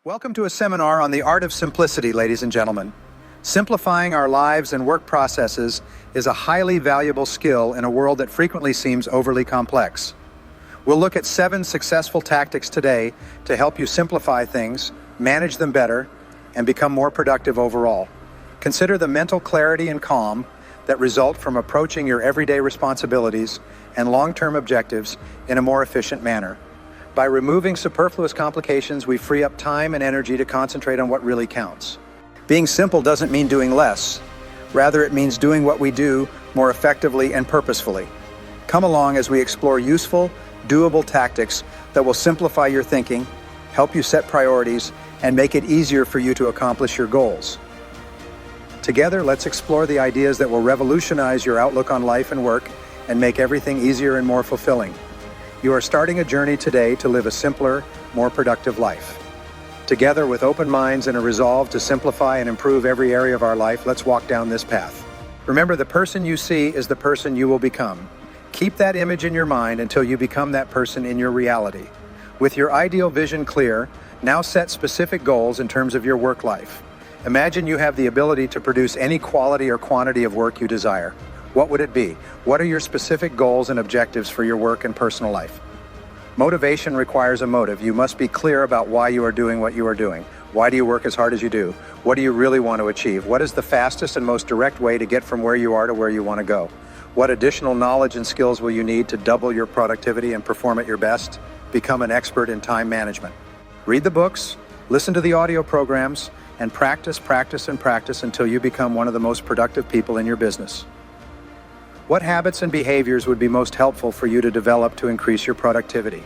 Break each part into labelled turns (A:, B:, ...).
A: Welcome to a seminar on the art of simplicity, ladies and gentlemen. Simplifying our lives and work processes is a highly valuable skill in a world that frequently seems overly complex. We'll look at 7 successful tactics today to help you simplify things, manage them better, and become more productive overall. Consider the mental clarity and calm that result from approaching your everyday responsibilities and long-term objectives in a more efficient manner. By removing superfluous complications, we free up time and energy to concentrate on what really counts. Being simple doesn't mean doing less. Rather, it means doing what we do more effectively and purposefully. Come along as we explore useful, doable tactics that will simplify your thinking, help you set priorities, and make it easier for you to accomplish your goals. Together, let's explore the ideas that will revolutionize your outlook on life and work and make everything easier and more fulfilling. You are starting a journey today to live a simpler, more productive life. Together, with open minds and a resolve to simplify and improve every area of our life, let's walk down this path. Remember, the person you see is the person you will become. Keep that image in your mind until you become that person in your reality. With your ideal vision clear, now set specific goals in terms of your work life. Imagine you have the ability to produce any quality or quantity of work you desire. What would it be? What are your specific goals and objectives for your work and personal life? Motivation requires a motive. You must be clear about why you are doing what you are doing. Why do you work as hard as you do? What do you really want to achieve? What is the fastest and most direct way to get from where you are to where you want to go? What additional knowledge and skills will you need to double your productivity and perform at your best? Become an expert in time management. Read the books, listen to the audio programs, and practice until you become one of the most productive people in your business. What habits and behaviors would be most helpful for you to develop to increase your productivity?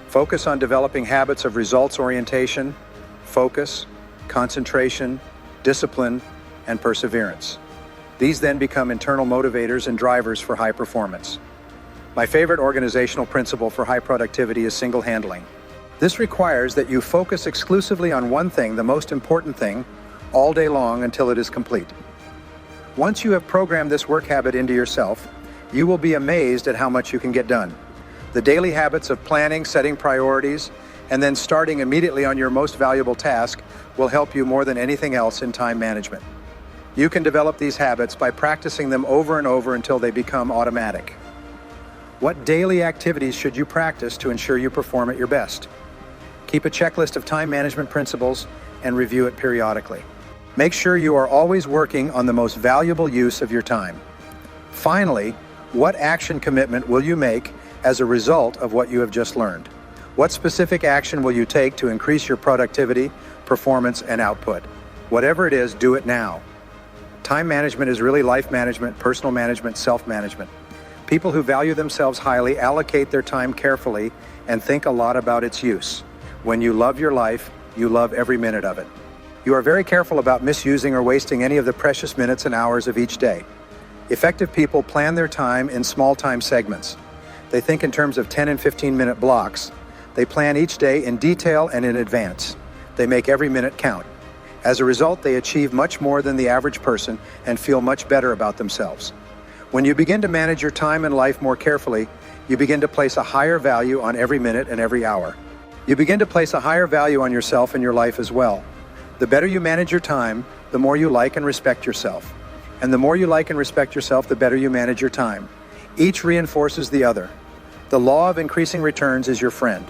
A: Focus on developing habits of results orientation, focus, concentration, discipline, and perseverance. These then become internal motivators and drivers for high performance. My favorite organizational principle for high productivity is single handling. This requires that you focus exclusively on one thing, the most important thing, all day long until it is complete. Once you have programmed this work habit into yourself, you will be amazed at how much you can get done. The daily habits of planning, setting priorities, and then starting immediately on your most valuable task will help you more than anything else in time management. You can develop these habits by practicing them over and over until they become automatic. What daily activities should you practice to ensure you perform at your best? Keep a checklist of time management principles and review it periodically. Make sure you are always working on the most valuable use of your time. Finally, what action commitment will you make as a result of what you have just learned? What specific action will you take to increase your productivity, performance, and output? Whatever it is, do it now. Time management is really life management, personal management, self-management. People who value themselves highly allocate their time carefully and think a lot about its use. When you love your life, you love every minute of it. You are very careful about misusing or wasting any of the precious minutes and hours of each day. Effective people plan their time in small time segments. They think in terms of 10 and 15-minute blocks. They plan each day in detail and in advance. They make every minute count. As a result, they achieve much more than the average person and feel much better about themselves. When you begin to manage your time and life more carefully, you begin to place a higher value on every minute and every hour. You begin to place a higher value on yourself and your life as well. The better you manage your time, the more you like and respect yourself. And the more you like and respect yourself, the better you manage your time. Each reinforces the other. The law of increasing returns is your friend.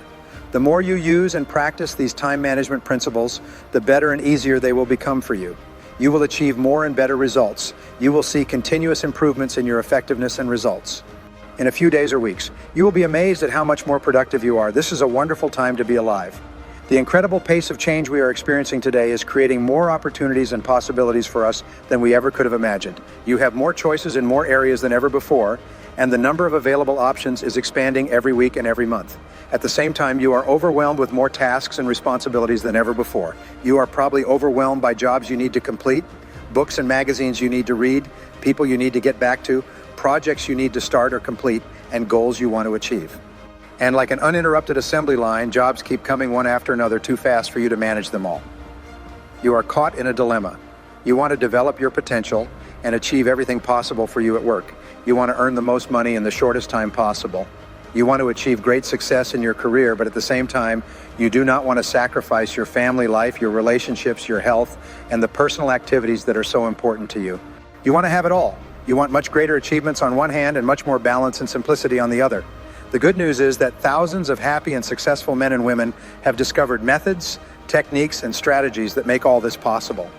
A: The more you use and practice these time management principles, the better and easier they will become for you. You will achieve more and better results. You will see continuous improvements in your effectiveness and results. In a few days or weeks, you will be amazed at how much more productive you are. This is a wonderful time to be alive. The incredible pace of change we are experiencing today is creating more opportunities and possibilities for us than we ever could have imagined. You have more choices in more areas than ever before, and the number of available options is expanding every week and every month. At the same time, you are overwhelmed with more tasks and responsibilities than ever before. You are probably overwhelmed by jobs you need to complete, books and magazines you need to read, people you need to get back to, projects you need to start or complete, and goals you want to achieve. And like an uninterrupted assembly line, jobs keep coming one after another too fast for you to manage them all. You are caught in a dilemma. You want to develop your potential and achieve everything possible for you at work. You want to earn the most money in the shortest time possible. You want to achieve great success in your career, but at the same time, you do not want to sacrifice your family life, your relationships, your health, and the personal activities that are so important to you. You want to have it all. You want much greater achievements on one hand and much more balance and simplicity on the other. The good news is that thousands of happy and successful men and women have discovered methods, techniques, and strategies that make all this possible.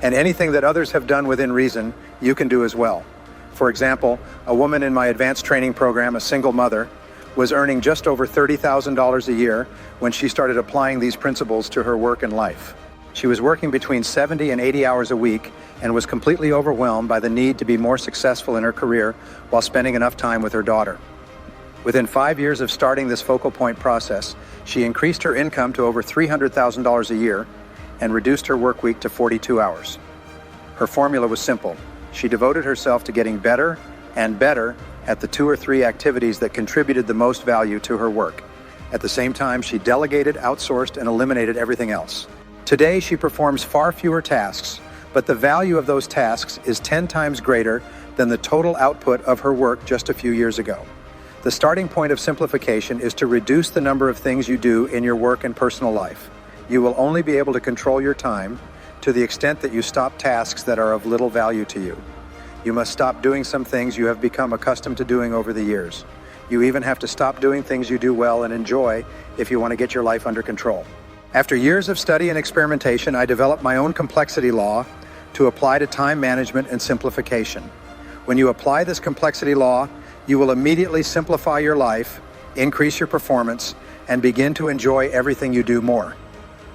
A: And anything that others have done within reason, you can do as well. For example, a woman in my advanced training program, a single mother, was earning just over $30,000 a year when she started applying these principles to her work and life. She was working between 70 and 80 hours a week and was completely overwhelmed by the need to be more successful in her career while spending enough time with her daughter. Within 5 years of starting this focal point process, she increased her income to over $300,000 a year and reduced her work week to 42 hours. Her formula was simple. She devoted herself to getting better and better at the 2 or 3 activities that contributed the most value to her work. At the same time, she delegated, outsourced, and eliminated everything else. Today, she performs far fewer tasks, but the value of those tasks is 10 times greater than the total output of her work just a few years ago. The starting point of simplification is to reduce the number of things you do in your work and personal life. You will only be able to control your time to the extent that you stop tasks that are of little value to you. You must stop doing some things you have become accustomed to doing over the years. You even have to stop doing things you do well and enjoy if you want to get your life under control. After years of study and experimentation, I developed my own complexity law to apply to time management and simplification. When you apply this complexity law, you will immediately simplify your life, increase your performance, and begin to enjoy everything you do more.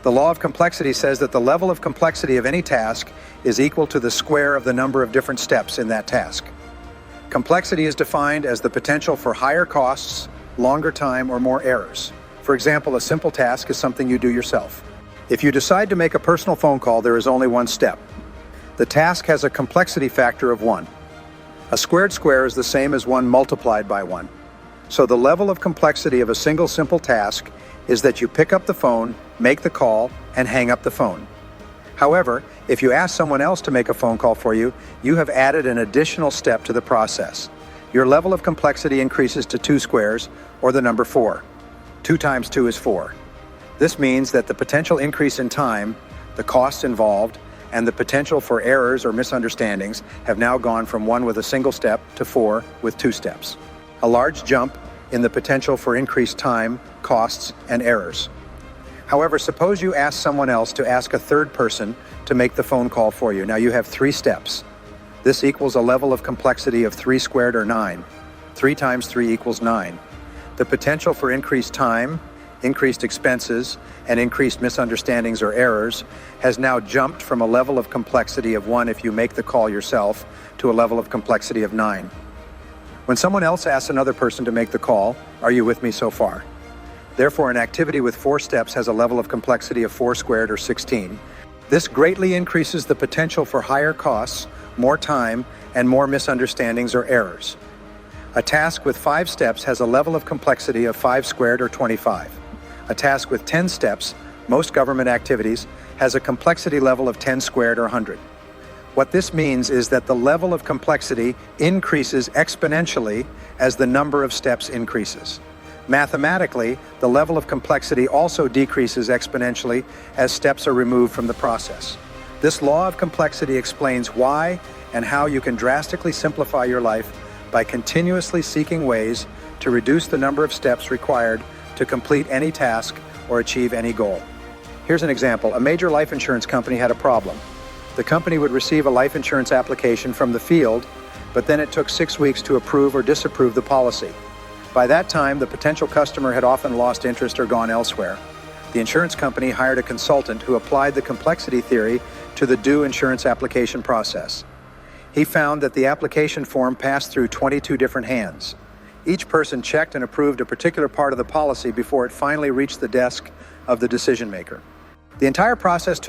A: The law of complexity says that the level of complexity of any task is equal to the square of the number of different steps in that task. Complexity is defined as the potential for higher costs, longer time, or more errors. For example, a simple task is something you do yourself. If you decide to make a personal phone call, there is only one step. The task has a complexity factor of 1. A squared square is the same as 1 multiplied by 1. So the level of complexity of a single simple task is that you pick up the phone, make the call, and hang up the phone. However, if you ask someone else to make a phone call for you, you have added an additional step to the process. Your level of complexity increases to 2 squares, or the number 4. 2 times 2 is 4. This means that the potential increase in time, the costs involved, and the potential for errors or misunderstandings have now gone from 1 with a single step to 4 with 2 steps. A large jump in the potential for increased time, costs, and errors. However, suppose you ask someone else to ask a third person to make the phone call for you. Now you have 3 steps. This equals a level of complexity of 3 squared, or 9. 3 times 3 equals 9. The potential for increased time, increased expenses, and increased misunderstandings or errors has now jumped from a level of complexity of 1 if you make the call yourself to a level of complexity of 9. When someone else asks another person to make the call, are you with me so far? Therefore, an activity with 4 steps has a level of complexity of 4 squared, or 16. This greatly increases the potential for higher costs, more time, and more misunderstandings or errors. A task with 5 steps has a level of complexity of 5 squared, or 25. A task with 10 steps, most government activities, has a complexity level of 10 squared, or 100. What this means is that the level of complexity increases exponentially as the number of steps increases. Mathematically, the level of complexity also decreases exponentially as steps are removed from the process. This law of complexity explains why and how you can drastically simplify your life by continuously seeking ways to reduce the number of steps required to complete any task or achieve any goal. Here's an example. A major life insurance company had a problem. The company would receive a life insurance application from the field, but then it took 6 weeks to approve or disapprove the policy. By that time, the potential customer had often lost interest or gone elsewhere. The insurance company hired a consultant who applied the complexity theory to the due insurance application process. He found that the application form passed through 22 different hands. Each person checked and approved a particular part of the policy before it finally reached the desk of the decision maker. The entire process took